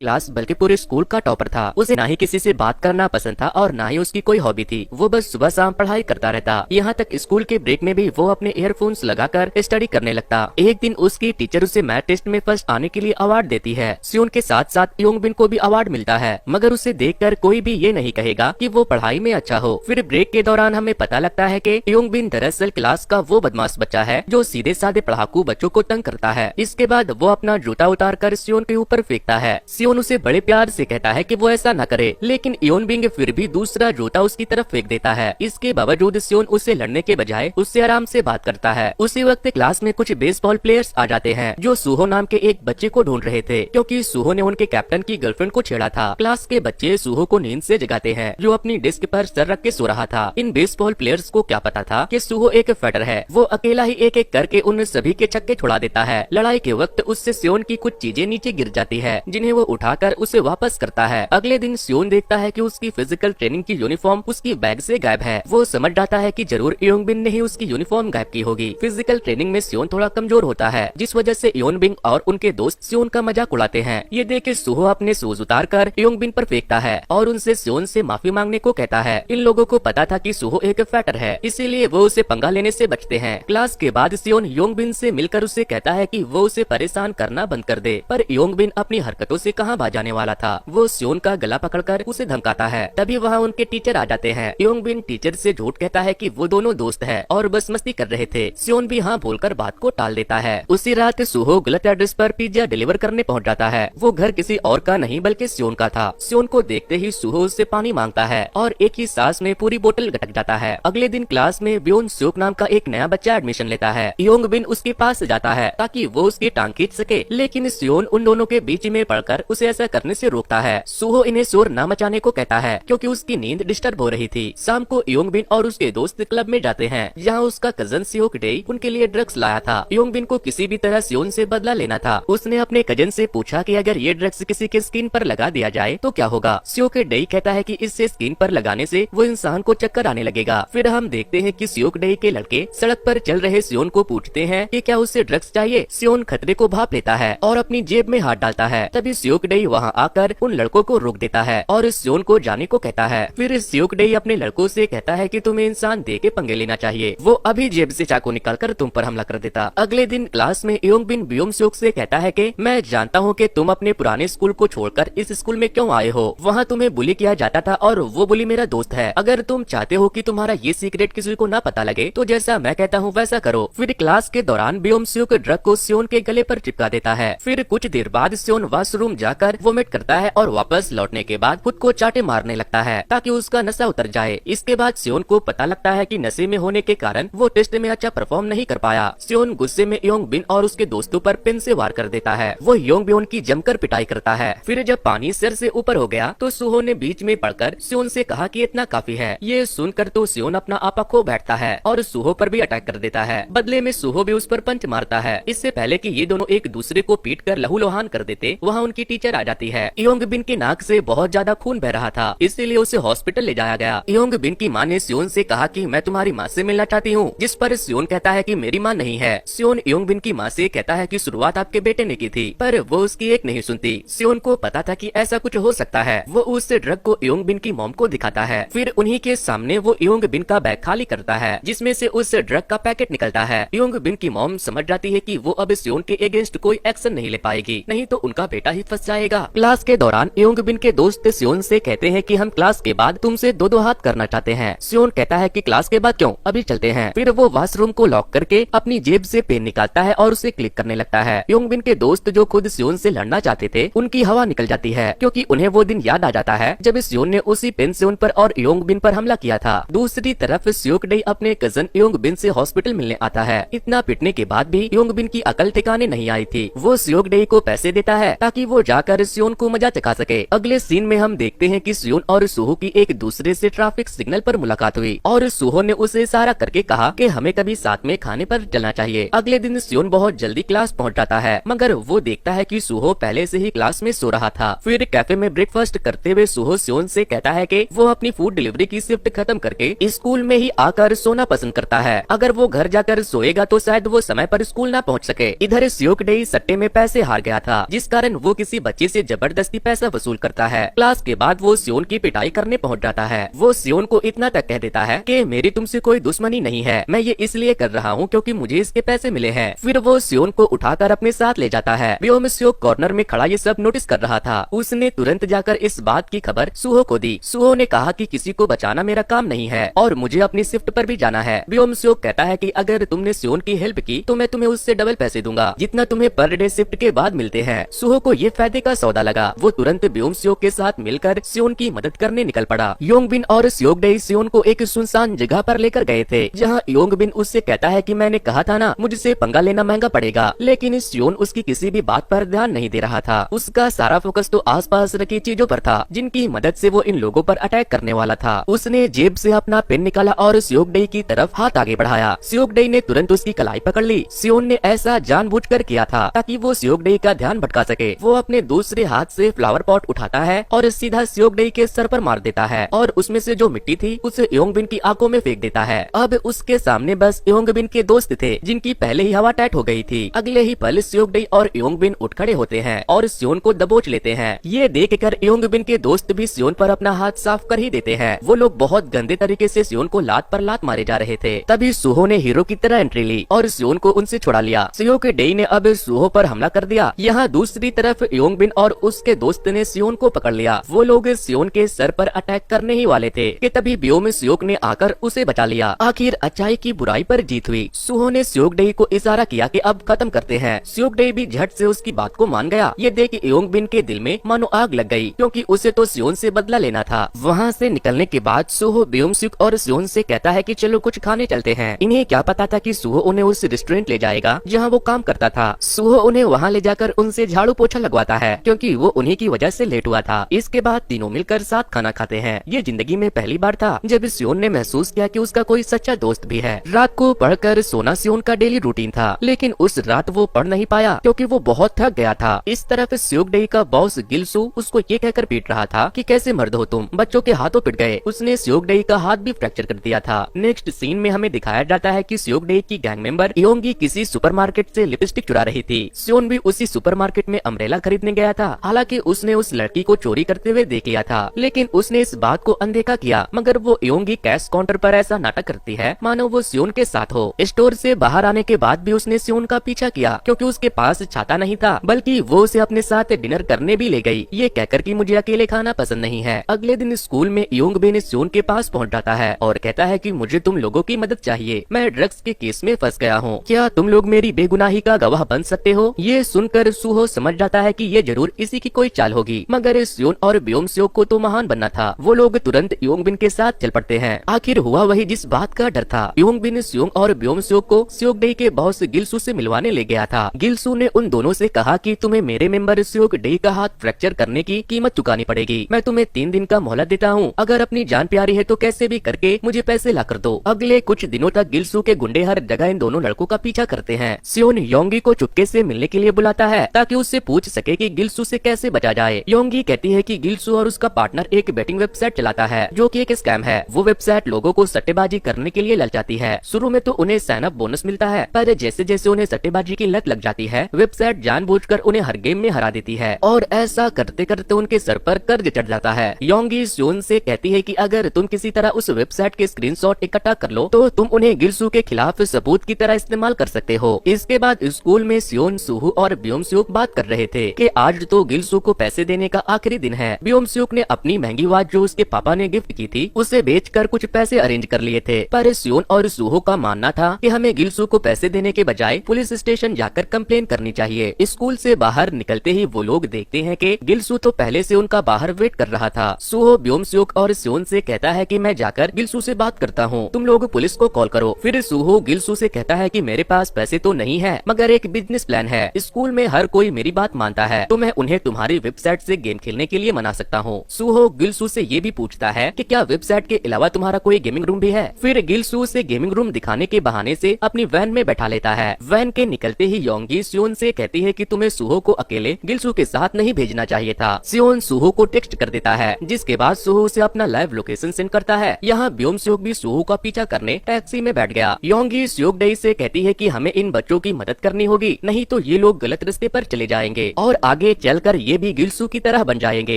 Class बल्कि पूरे school का टॉपर था। उसे ना ही किसी से बात करना पसंद था और ना ही उसकी कोई हॉबी थी। वो बस सुबह शाम पढ़ाई करता रहता। यहाँ तक स्कूल के ब्रेक में भी वो अपने ईयरफोन्स लगाकर स्टडी करने लगता। एक दिन उसकी टीचर उसे मैथ टेस्ट में फर्स्ट आने के लिए अवार्ड देती है। सियोन के साथ साथ योंगबिन को भी अवार्ड मिलता है, मगर उसे देखकर कोई भी ये नहीं कहेगा कि वो पढ़ाई में अच्छा हो। फिर ब्रेक के दौरान हमें पता लगता है कि योंगबिन दरअसल क्लास का वो बदमाश बच्चा है जो सीधे साधे पढ़ाकू बच्चों को तंग करता है। इसके बाद वो अपना जूता उतार कर सियोन के ऊपर फेंकता है। सियोन उसे बड़े प्यार से कहता है कि वो ऐसा न करे, लेकिन योंगबिन फिर भी दूसरा जूता उसकी तरफ फेंक देता है। इसके बावजूद सियोन उससे लड़ने के बजाय उससे आराम से बात करता है। उसी वक्त क्लास में कुछ बेसबॉल प्लेयर्स आ जाते हैं जो सूहो नाम के एक बच्चे को ढूंढ रहे थे, क्योंकि सूहो ने उनके कैप्टन की गर्लफ्रेंड को छेड़ा था। क्लास के बच्चे सूहो को नींद से जगाते हैं, जो अपनी डेस्क पर सर रख के सो रहा था। इन बेसबॉल प्लेयर्स को क्या पता था कि सूहो एक फैटर है। वो अकेला ही एक एक करके उन सभी के छक्के छुड़ा देता है। लड़ाई के वक्त उससे सियोन की कुछ चीजें नीचे गिर जाती है, जिन्हें वो उठाकर उसे वापस करता है। अगले दिन सियोन देखता है कि उसकी फिजिकल ट्रेनिंग की यूनिफॉर्म उसकी बैग से गायब है। वो समझ जाता है कि जरूर योंगबिन ने ही उसकी यूनिफॉर्म गायब की होगी। फिजिकल ट्रेनिंग में सियोन थोड़ा कमजोर होता है, जिस वजह से योंगबिन और उनके दोस्त सियोन का मजाक उड़ाते हैं। ये देख के सूहो अपने शूज उतार कर योंगबिन पर फेंकता है और उनसे सियोन से माफी मांगने को कहता है। इन लोगों को पता था कि सूहो एक फैटर है, इसीलिए वो उसे पंगा लेने से बचते हैं। क्लास के बाद सियोन योंगबिन से मिलकर उसे कहता है कि वो उसे परेशान करना बंद कर दे, पर योंगबिन अपनी हरकतों से कहां बाज जाने वाला था। वो सियोन का गला पकड़कर उसे धमकाता है। तभी वहाँ उनके टीचर आ जाते हैं। योंगबिन टीचर से झूठ कहता है कि वो दोनों दोस्त है और बस मस्ती कर रहे थे। सियोन भी हाँ बोलकर बात को टाल देता है। उसी रात सूहो गलत एड्रेस पर पिज्जा डिलीवर करने पहुंच जाता है। वो घर किसी और का नहीं बल्कि सियोन का था। सियोन को देखते ही सूहो उससे पानी मांगता है और एक ही सांस में पूरी बोतल गटक जाता है। अगले दिन क्लास में ब्योन सूक नाम का एक नया बच्चा एडमिशन लेता है। योंगबिन उसके पास जाता है ताकि वो उसकी टांग खींच सके, लेकिन सियोन उन दोनों के बीच में पड़कर उसे ऐसा करने से रोकता है। सूहो इन्हें शोर न मचाने को कहता है, क्योंकि उसकी नींद डिस्टर्ब हो रही थी। शाम को योंगबिन और उसके दोस्त क्लब में जाते हैं, जहाँ उसका कजन सियोकडेई उनके लिए ड्रग्स लाया था। योंगबिन को किसी भी तरह सियोन से बदला लेना था। उसने अपने कजन से पूछा कि अगर ये ड्रग्स किसी के स्किन पर लगा दिया जाए तो क्या होगा। सियोकडेई कहता है कि इससे स्किन पर लगाने से वो इंसान को चक्कर आने लगेगा। फिर हम देखते हैं कि सियोकडेई के लड़के सड़क पर चल रहे सियोन को पूछते हैं कि क्या उसे ड्रग्स चाहिए। सियोन खतरे को भाप लेता है और अपनी जेब में हाथ डालता है। तभी सियोकडेई वहाँ आकर उन लड़कों को रोक देता है और सियोन को जाने को कहता है। फिर सियोकडेई अपने लड़कों से कहता है कि तुम्हें इंसान दे के पंगे लेना चाहिए। वो अभी जेब से चाकू निकालकर तुम पर हमला कर देता। अगले दिन क्लास में योंगबिन ब्योम सूक से कहता है कि मैं जानता हूँ कि तुम अपने पुराने स्कूल को छोड़कर इस स्कूल में क्यों आए हो। वहाँ तुम्हें बुली किया जाता था और वो बुली मेरा दोस्त है। अगर तुम चाहते हो कि तुम्हारा ये सीक्रेट किसी को ना पता लगे तो जैसा मैं कहता हूँ वैसा करो। फिर क्लास के दौरान ब्योम सूक ड्रग को सियोन के गले पर चिपका देता है। फिर कुछ देर बाद सियोन वॉशरूम जाकर वोमिट करता है और वापस लौटने के बाद खुद को चाटे मारने लगता है ताकि उसका नशा उतर जाए। इसके बाद सियोन को पता लगता है कि नशे में होने के कारण वो टेस्ट में अच्छा परफॉर्म नहीं कर पाया। सियोन गुस्से में योंगबिन और उसके दोस्तों पर पेन से वार कर देता है। वो योंगबिन की जमकर पिटाई करता है। फिर जब पानी सिर से ऊपर हो गया तो सूहो ने बीच में पड़कर सियोन से कहा कि इतना काफी है। ये सुनकर तो सियोन अपना आपा खो बैठता है और सूहो पर भी अटैक कर देता है। बदले में सूहो भी उस पर पंच मारता है। इससे पहले कि ये दोनों एक दूसरे को पीट कर लहूलुहान कर देते, वहाँ उनकी टीचर आ जाती है। योंगबिन के नाक से बहुत ज्यादा खून बह रहा था, इसीलिए उसे हॉस्पिटल ले जाया गया। योंगबिन की माँ ने सियोन से कहा कि मैं तुम्हारी माँ से मिलना चाहती हूँ, जिस पर सियोन कहता है कि मेरी माँ नहीं है। सियोन योंगबिन की माँ से कहता है कि शुरुआत आपके बेटे ने की थी, पर वो उसकी एक नहीं सुनती। सियोन को पता था कि ऐसा कुछ हो सकता है। वो उस ड्रग को योंगबिन की मॉम को दिखाता है। फिर उन्हीं के सामने वो योंगबिन का बैग खाली करता है, जिसमें से उस ड्रग का पैकेट निकलता है। योंगबिन की मॉम समझ जाती है कि वो अब सियोन के अगेंस्ट कोई एक्शन नहीं ले पाएगी, नहीं तो उनका बेटा ही फंस जाएगा। क्लास के दौरान योंगबिन के दोस्त सियोन से कहते हैं कि हम क्लास के बाद तुमसे दो दो हाथ करना चाहते हैं। सियोन कहता है कि क्लास के बाद क्यों, अभी चलते हैं। फिर वो वॉशरूम को लॉक करके अपनी जेब से पेन निकालता है और उसे क्लिक करने लगता है। योंगबिन के दोस्त जो खुद सियोन से लड़ना चाहते थे, उनकी हवा निकल जाती है, क्योंकि उन्हें वो दिन याद आ जाता है जब सियोन ने उसी पेन से उन पर और योंगबिन पर हमला किया था। दूसरी तरफ सियोकडेई अपने कजन योंगबिन से हॉस्पिटल मिलने आता है। इतना पिटने के बाद भी योंगबिन की अकल ठिकाने नहीं आई थी। वो सियोकडेई को पैसे देता है ताकि वो जाकर सियोन को मजा चखा सके। अगले सीन में हम देखते हैं कि सियोन और सूहो की एक दूसरे से ट्रैफिक सिग्नल पर मुलाकात हुई और सूहो ने उसे इशारा करके कहा कि हमें कभी साथ में खाने पर चलना चाहिए। अगले दिन सियोन बहुत जल्दी क्लास पहुंच जाता है, मगर वो देखता है कि सूहो पहले से ही क्लास में सो रहा था। फिर कैफे में ब्रेकफास्ट करते हुए सूहो सियोन से कहता है कि वो अपनी फूड डिलीवरी की शिफ्ट खत्म करके स्कूल में ही आकर सोना पसंद करता है। अगर वो घर जाकर सोएगा तो शायद वो समय पर स्कूल ना पहुंच सके। इधर सियोकडेई सट्टे में पैसे हार गया था, जिस कारण वो किसी बच्चे से जबरदस्ती पैसा वसूल करता है। क्लास के बाद वो सियोन की पिटाई करने पहुंच जाता है। वो सियोन को इतना तक कह देता है कि मेरी तुमसे कोई दुश्मनी नहीं है, मैं ये इसलिए कर रहा हूँ क्योंकि मुझे इसके पैसे मिले हैं। फिर वो सियोन को उठाकर अपने साथ ले जाता है। ब्योम स्योक कॉर्नर में खड़ा ये सब नोटिस कर रहा था। उसने तुरंत जाकर इस बात की खबर सुहो को दी। सुहो ने कहा कि किसी को बचाना मेरा काम नहीं है और मुझे अपनी शिफ्ट पर भी जाना है। ब्योम स्योक कहता है कि अगर तुमने सियोन की हेल्प की तो मैं तुम्हें उससे डबल पैसे दूंगा जितना तुम्हें पर डे शिफ्ट के बाद मिलते हैं। सुहो को ये फायदे का सौदा लगा। वो तुरंत ब्योम स्योक के साथ मिलकर सियोन की मदद करने निकल पड़ा। योंगबिन और स्योकडेई सियोन को एक सुनसान जगह पर लेकर गए थे, जहाँ योंगबिन उससे कहता है कि मैंने कहा था ना, मुझसे पंगा लेना महंगा पड़ेगा। लेकिन सियोन उसकी किसी भी बात पर ध्यान नहीं दे रहा था। उसका सारा फोकस तो आसपास रखी चीजों पर था जिनकी मदद से वो इन लोगों पर अटैक करने वाला था। उसने जेब से अपना पेन निकाला और स्योकडेई की तरफ हाथ आगे बढ़ाया। स्योकडेई ने तुरंत उसकी कलाई पकड़ ली। सियोन ने ऐसा जानबूझकर किया था ताकि वो स्योकडेई का ध्यान भटका सके। वो अपने दूसरे हाथ से फ्लावर पॉट उठाता है और सीधा स्योकडेई के सर पर मार देता है और उसमें से जो मिट्टी थी उसे योंगबिन की आंखों में फेंक देता है। अब उसके सामने बस योंगबिन के दोस्त थे जिनकी पहले ही हवा टाइट हो गई थी। अगले ही पल स्योकडेई और योंगबिन उठ खड़े होते हैं और सियोन को दबोच लेते हैं। ये देखकर योंगबिन के दोस्त भी सियोन पर अपना हाथ साफ कर ही देते हैं। वो लोग बहुत गंदे तरीके से सियोन को लात पर लात मारे जा रहे थे। तभी सुहो ने हीरो की तरह एंट्री ली और सियोन को उनसे छुड़ा लिया। स्योकडेई ने अब सुहो पर हमला कर दिया। यहाँ दूसरी तरफ योंगबिन और उसके दोस्त ने सियोन को पकड़ लिया। वो लोग सियोन के सर पर अटैक करने ही वाले थे कि तभी ब्योम स्योक ने आकर उसे बचा लिया। आखिर अच्छाई की बुराई पर जीत हुई। सुहो ने स्योकडेई को इशारा किया कि अब खत्म करते हैं। स्योकडेई भी झट से उसकी बात को मान गया। ये देख योंगबिन के दिल में मानो आग लग गई क्योंकि उसे तो सियोन से बदला लेना था। वहाँ से निकलने के बाद सुहो ब्योम स्योक और सियोन से कहता है कि चलो कुछ खाने चलते हैं। इन्हें क्या पता था कि सुहो उन्हें उस रेस्टोरेंट ले जाएगा जहाँ वो काम करता था। सुहो उन्हें वहाँ ले जाकर उनसे झाड़ू पोछा लगवाता है क्योंकि वो उन्हीं की वजह से लेट हुआ था। इसके बाद तीनों मिलकर साथ खाना खाते हैं। ये जिंदगी में पहली बार था जब सियोन ने महसूस किया कि उसका कोई सच्चा दोस्त भी है। रात को पढ़कर सोना सियोन का डेली रूटीन था, लेकिन उस रात वो पढ़ नहीं पाया क्योंकि वो बहुत थक गया था। इस तरफ स्योकडेई का बॉस गिलसू उसको ये कहकर पीट रहा था कि कैसे मर्द हो तुम, बच्चों के हाथों पिट गए। उसने स्योकडेई का हाथ भी फ्रैक्चर कर दिया था। नेक्स्ट सीन में हमें दिखाया जाता है कि स्योकडेई की गैंग मेंबर योंगी किसी सुपरमार्केट से लिपस्टिक चुरा रही थी। सियोन भी उसी सुपरमार्केट में अम्ब्रेला खरीदने गया था। हालांकि उसने उस लड़की को चोरी करते हुए देख लिया था, लेकिन उसने इस बात को अनदेखा किया। मगर वो योंगी कैश काउंटर पर ऐसा नाटक करती है मानो वो सियोन के साथ हो। स्टोर से बाहर आने के बाद भी उसने सियोन का पीछा किया क्योंकि उसके पास छाता नहीं था, बल्कि वो उसे अपने साथ डिनर करने भी ले गई, ये कहकर कि मुझे अकेले खाना पसंद नहीं है। अगले दिन स्कूल में योंगबिन सियोन के पास पहुंच जाता है और कहता है कि मुझे तुम लोगों की मदद चाहिए, मैं ड्रग्स के केस में फंस गया हूँ, क्या तुम लोग मेरी बेगुनाही का गवाह बन सकते हो। ये सुनकर सुहो समझ जाता है कि ये जरूर इसी की कोई चाल होगी, मगर सियोन और ब्योम स्योक को तो महान बनना था। वो लोग तुरंत योंगबिन के साथ चल पड़ते हैं। आखिर हुआ वही जिस बात का डर था। योंगबिन सियोन और ब्योम स्योक को स्योकडेई के बॉस गिलसू से मिलवाने ले गया था। गिलसू ने उन दोनों से कहा कि तुम्हें मेरे मेंबर स्योकडेई का हाथ फ्रैक्चर करने की कीमत चुकानी पड़ेगी। मैं तुम्हें 3 दिन का मोहलत देता हूँ, अगर अपनी जान प्यारी है तो कैसे भी करके मुझे पैसे ला कर दो। अगले कुछ दिनों तक गिलसू के गुंडे हर जगह इन दोनों लड़कों का पीछा करते हैं। सियोन योंगी को चुपके से मिलने के लिए बुलाता है ताकि उससे पूछ सके कि गिलसू से कैसे बचा जाए। योंगी कहती है कि गिलसू और उसका पार्टनर एक बेटिंग वेबसाइट चलाता है जो कि एक स्कैम है। वो वेबसाइट लोगों को सट्टेबाजी करने के लिए ललचाती है। शुरू में तो उन्हें साइन अप बोनस मिलता है, पर जैसे जैसे उन्हें सट्टेबाजी की लत लग जाती है, वेबसाइट जानबूझकर उन्हें हर गेम में हरा देती है और ऐसा करते करते उनके सर पर कर्ज चढ़ जाता है। योंगी सियोन से कहती है कि अगर तुम किसी तरह उस वेबसाइट के स्क्रीनशॉट इकट्ठा कर लो तो तुम उन्हें गिलसू के खिलाफ सबूत की तरह इस्तेमाल कर सकते हो। इसके बाद स्कूल में सियोन, सुहू और ब्योम स्योक बात कर रहे थे कि आज तो गिलसू को पैसे देने का आखिरी दिन है। ब्योम स्योक ने अपनी महंगी वॉच जो उसके पापा ने गिफ्ट की थी उसे बेचकर कुछ पैसे अरेंज कर लिए थे, पर सियोन और सुहो का मानना था कि हमें गिलसू को पैसे देने के बजाय पुलिस स्टेशन जाकर कंप्लेन करनी चाहिए। स्कूल से बाहर निकलते ही वो लोग देखते हैं कि गिलसू तो पहले से उनका बाहर वेट कर रहा था। सुहो ब्योम स्योक और सियोन से कहता है कि मैं जाकर गिलसू से बात करता हूँ, तुम लोग पुलिस को कॉल करो। फिर सुहो गिलसू से कहता है कि मेरे पास पैसे तो नहीं है, मगर एक बिजनेस प्लान है। स्कूल में हर कोई मेरी बात मानता है, तो मैं उन्हें तुम्हारी वेबसाइट से गेम खेलने के लिए मना सकता हूँ। सुहो गिलसू से ये भी पूछता है कि क्या वेबसाइट के अलावा तुम्हारा कोई गेमिंग रूम भी है। फिर गिलसू उसे गेमिंग रूम दिखाने के बहाने से अपनी वैन में बैठा लेता है। वैन के निकलते ही योंगी सियोन से कहती है कि तुम्हें सुहो को अकेले गिलसू के साथ नहीं भेजना चाहिए था। सियोन सुहो को टेक्स्ट कर देता है, जिसके बाद सुहो उसे अपना लाइव लोकेशन सेंड करता है। यहाँ ब्योम स्योक भी सुहो का पीछा करने टैक्सी में बैठ गया। योंगी स्योकडेई से कहती है कि हमें इन बच्चों की मदद करनी होगी, नहीं तो ये लोग गलत रास्ते पर चले जाएंगे और आगे चलकर ये भी गिलसू की तरह बन जाएंगे।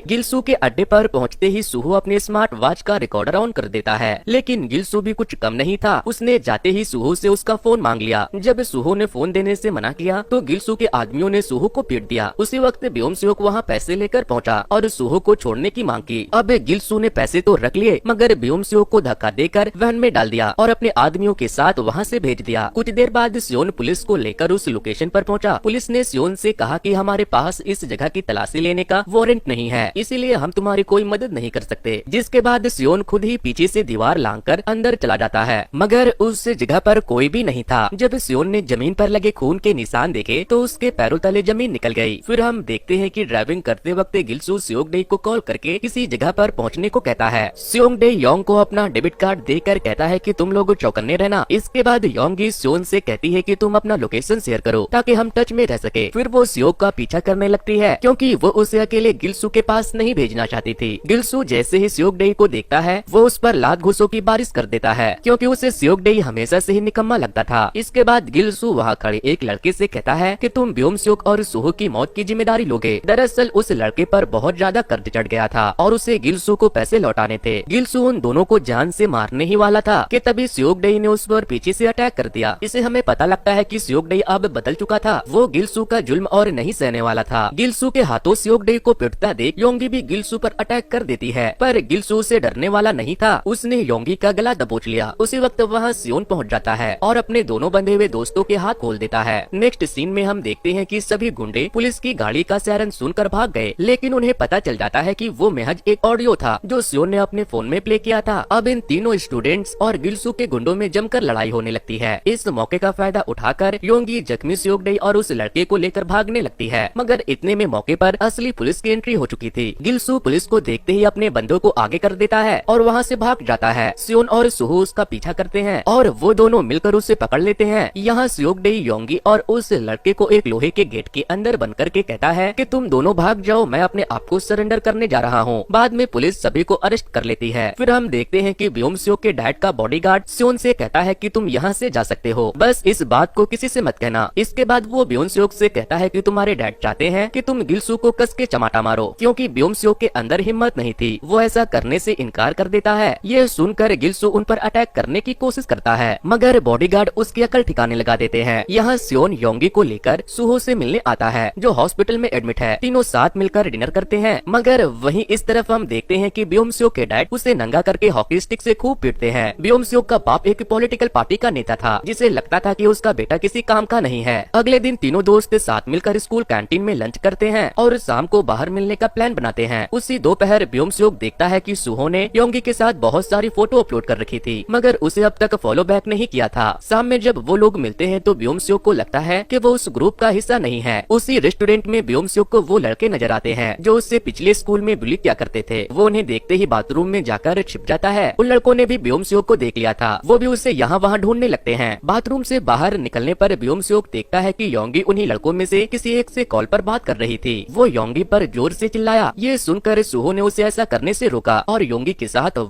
गिलसू के अड्डे पर पहुंचते ही सुहो अपने स्मार्ट वॉच का रिकॉर्डर ऑन कर देता है, लेकिन गिलसू भी कुछ कम नहीं था। उसने जाते ही सुहो से उसका फोन मांग लिया। जब सुहो ने फोन देने से मना किया तो गिलसू के आदमियों ने सुहो को पीट दिया। उसी वक्त ब्योम-सेओक वहाँ पैसे लेकर पहुँचा और सुहो को छोड़ने की मांग की। अब गिलसू ने पैसे तो रख लिए, मगर ब्योम-सेओक को धक्का देकर वैन में डाल दिया और अपने आदमियों के साथ वहाँ से भेज दिया। कुछ देर बाद सियोन पुलिस को लेकर उस लोकेशन पर पहुंचा। पुलिस ने सियोन से कहा कि हमारे पास इस जगह की तलाशी लेने का वारंट नहीं है, इसीलिए हम तुम्हारी कोई मदद नहीं कर सकते। जिसके बाद सियोन खुद ही पीछे से दीवार लांघकर अंदर चला जाता है, मगर उस जगह पर कोई भी नहीं था। जब सियोन ने जमीन पर लगे खून के निशान देखे तो उसके पैरों तले जमीन निकल गई। फिर हम देखते हैं कि ड्राइविंग करते वक्त गिलसू सियोंग-डे को कॉल करके किसी जगह पर पहुंचने को कहता है। सियोंग-डे योंग को अपना डेबिट कार्ड देकर कहता है कि तुम लोग चौकन्ने रहना। इसके बाद योंगी सियोन से कहती है कि तुम अपना लोकेशन शेयर करो ताकि हम टच में रह सके। फिर वो सियोंग का पीछा करने लगती है क्योंकि वो उसे अकेले गिलसू के पास नहीं भेजना चाहती थी। गिलसू जैसे ही सियोंग-डे को देखता है वो उस पर लात घूंसों की बारिश कर देता है क्योंकि उसे सियोंग-डे हमेशा से ही निकम्मा लगता था। इसके बाद गिलसू वहाँ खड़े एक लड़के से कहता है कि तुम ब्योम-सेओक और सुहो की मौत की जिम्मेदारी लोगे। दरअसल उस लड़के पर बहुत ज्यादा कर्ज चढ़ गया था और उसे गिलसू को पैसे लौटाने थे। गिलसू उन दोनों को जान से मारने ही वाला था कि तभी सियोंग-डे ने उस पर पीछे से अटैक कर दिया। इसे हमें पता लगता है कि सियोंग-डे अब बदल चुका था। वो गिलसू का जुल्म और नहीं सहने वाला था। गिलसू के हाथों सियोंग-डे को पिटता देख योंगी भी गिलसू पर अटैक कर देती है, पर गिलसू से डरने वाला नहीं था। उसने योंगी का गला दबोच लिया। उसी वक्त वहाँ सियोन पहुँच जाता है और अपने दोनों बंधे हुए दोस्तों के हाथ खोल देता है। नेक्स्ट सीन में हम देखते हैं कि सभी गुंडे पुलिस की गाड़ी का सायरन सुनकर भाग गए, लेकिन उन्हें पता चल जाता है कि वो महज एक ऑडियो था जो सियोन ने अपने फोन में प्ले किया था। अब इन तीनों स्टूडेंट्स और गिलसू के गुंडों में जमकर लड़ाई होने लगती है। इस मौके का फायदा उठाकर योंगी जख्मी सियोंग-डे और उस लड़के को लेकर भागने लगती है, मगर इतने में मौके पर असली पुलिस की एंट्री हो चुकी थी। गिलसू पुलिस को देखते ही अपने बंदों को आगे कर देता है और वहाँ से भाग जाता है। सियोन और सुहो उसका पीछा करते हैं और वो दोनों मिलकर उसे पकड़ लेते हैं। यहाँ सियोंग-डे योंगी और उस लड़के को एक लोहे के गेट के अंदर बंद करके कहता है कि तुम दोनों भाग जाओ, मैं अपने आप को सरेंडर करने जा रहा हूँ। बाद में पुलिस सभी को अरेस्ट कर लेती है। फिर हम देखते हैं कि ब्योम-सेओक के डैड का बॉडीगार्ड सियोन से कहता है कि तुम यहाँ से जा सकते हो, बस इस बात को किसी से मत कहना। इसके बाद वो ब्योम-सेओक से कहता है कि तुम्हारे डैड चाहते हैं कि तुम गिलसू को कस के चमाटा मारो, क्योंकि ब्योम-सेओक के अंदर हिम्मत नहीं थी। वो ऐसा करने से इनकार कर देता है। ये सुनकर गिलसू उन पर अटैक करने की कोशिश करता है, मगर बॉडीगार्ड उसकी अकल ठिकाने लगा देते हैं। यहाँ सियोन योंगी को लेकर सुहो से मिलने आता है जो हॉस्पिटल में एडमिट है। तीनों साथ मिलकर डिनर करते हैं, मगर वहीं इस तरफ हम देखते हैं कि ब्योम-सेओक के डैड उसे नंगा करके हॉकी स्टिक से खूब पीटते हैं। ब्योम-सेओक का बाप एक पॉलिटिकल पार्टी का नेता था जिसे लगता था कि उसका बेटा किसी काम का नहीं है। अगले दिन तीनों दोस्त साथ मिलकर स्कूल कैंटीन में लंच करते हैं और शाम को बाहर मिलने का प्लान बनाते हैं। उसी दोपहर ब्योम-सेओक देखता है कि सुहो ने योंगी के साथ बहुत सारी फोटो अपलोड कर रखी थी, मगर उसे अब तक फॉलो बैक नहीं किया था। शाम में जब वो लोग मिलते हैं तो ब्योम-सेओक को लगता है कि वो उस ग्रुप का हिस्सा नहीं है। उसी रेस्टोरेंट में ब्योम-सेओक को वो लड़के नजर आते हैं जो उससे पिछले स्कूल में बुली किया करते थे। वो उन्हें देखते ही बाथरूम में जाकर छिप जाता है। उन लड़कों ने भी ब्योम-सेओक को देख लिया था, वो भी उसे यहाँ वहाँ ढूंढने लगते हैं। बाथरूम से बाहर निकलने पर ब्योम-सेओक देखता है कि योंगी उन्हीं लड़कों में से किसी एक से कॉल पर बात कर रही थी। वो योंगी पर जोर से चिल्लाया। ये सुनकर सुहो ने उसे ऐसा करने से रोका और योंगी के साथ वहाँ